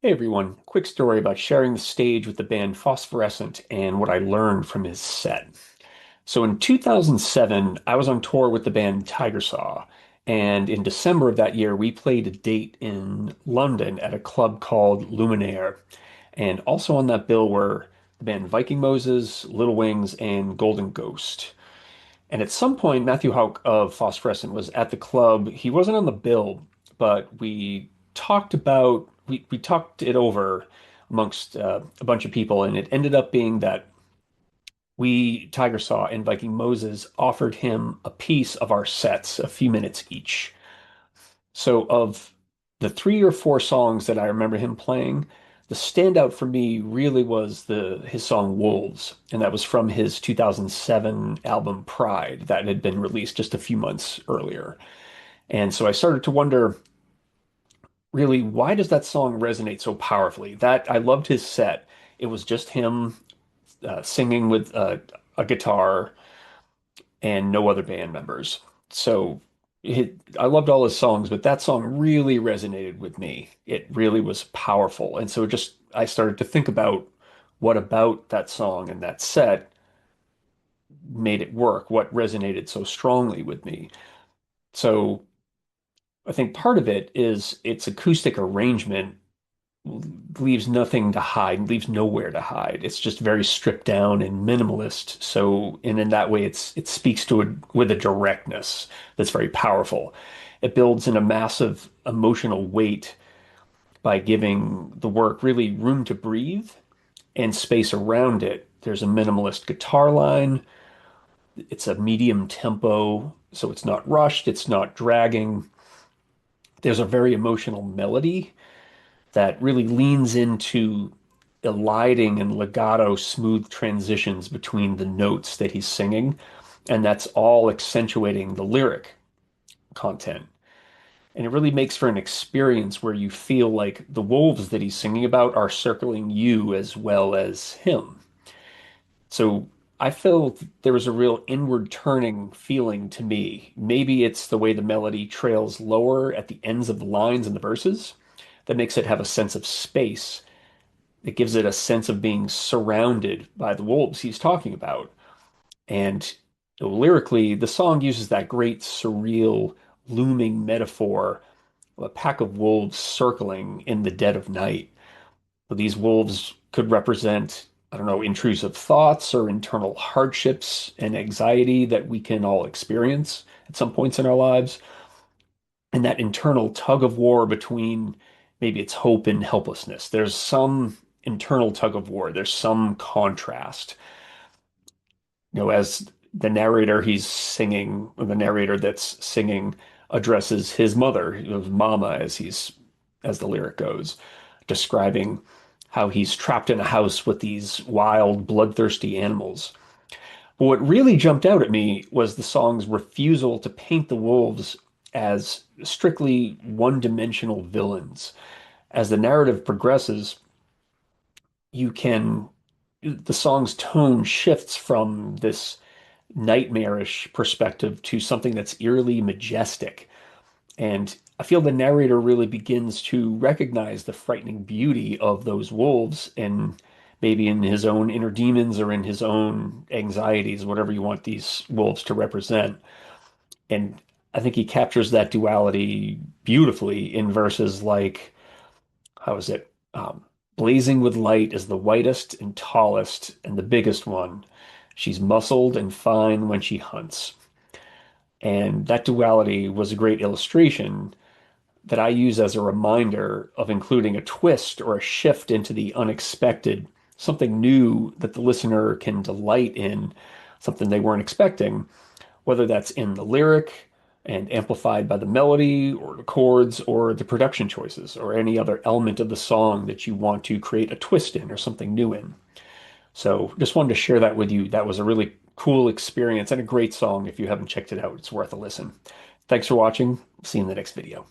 Hey everyone, quick story about sharing the stage with the band Phosphorescent and what I learned from his set. So in 2007, I was on tour with the band Tiger Saw, and in December of that year, we played a date in London at a club called Luminaire. And also on that bill were the band Viking Moses, Little Wings, and Golden Ghost. And at some point, Matthew Houck of Phosphorescent was at the club. He wasn't on the bill, but we talked it over amongst a bunch of people, and it ended up being that we, Tiger Saw and Viking Moses, offered him a piece of our sets, a few minutes each. So of the three or four songs that I remember him playing, the standout for me really was the his song Wolves, and that was from his 2007 album Pride that had been released just a few months earlier. And so I started to wonder, really, why does that song resonate so powerfully? That I loved his set. It was just him singing with a guitar and no other band members. So I loved all his songs, but that song really resonated with me. It really was powerful. And so just I started to think about what about that song and that set made it work, what resonated so strongly with me. So I think part of it is its acoustic arrangement leaves nothing to hide, leaves nowhere to hide. It's just very stripped down and minimalist. So, and in that way, it speaks to it with a directness that's very powerful. It builds in a massive emotional weight by giving the work really room to breathe and space around it. There's a minimalist guitar line. It's a medium tempo, so it's not rushed, it's not dragging. There's a very emotional melody that really leans into eliding and legato smooth transitions between the notes that he's singing. And that's all accentuating the lyric content. And it really makes for an experience where you feel like the wolves that he's singing about are circling you as well as him. So I felt there was a real inward turning feeling to me. Maybe it's the way the melody trails lower at the ends of the lines and the verses that makes it have a sense of space. It gives it a sense of being surrounded by the wolves he's talking about. And lyrically, the song uses that great surreal, looming metaphor of a pack of wolves circling in the dead of night. So these wolves could represent, I don't know, intrusive thoughts or internal hardships and anxiety that we can all experience at some points in our lives. And that internal tug of war between maybe it's hope and helplessness. There's some internal tug of war. There's some contrast. As the narrator he's singing, or the narrator that's singing addresses his mother, Mama, as the lyric goes, describing how he's trapped in a house with these wild, bloodthirsty animals. But what really jumped out at me was the song's refusal to paint the wolves as strictly one-dimensional villains. As the narrative progresses, you can the song's tone shifts from this nightmarish perspective to something that's eerily majestic. And I feel the narrator really begins to recognize the frightening beauty of those wolves and maybe in his own inner demons or in his own anxieties, whatever you want these wolves to represent. And I think he captures that duality beautifully in verses like, how is it? Blazing with light is the whitest and tallest and the biggest one. She's muscled and fine when she hunts. And that duality was a great illustration that I use as a reminder of including a twist or a shift into the unexpected, something new that the listener can delight in, something they weren't expecting, whether that's in the lyric and amplified by the melody or the chords or the production choices or any other element of the song that you want to create a twist in or something new in. So just wanted to share that with you. That was a really cool experience and a great song. If you haven't checked it out, it's worth a listen. Thanks for watching. See you in the next video.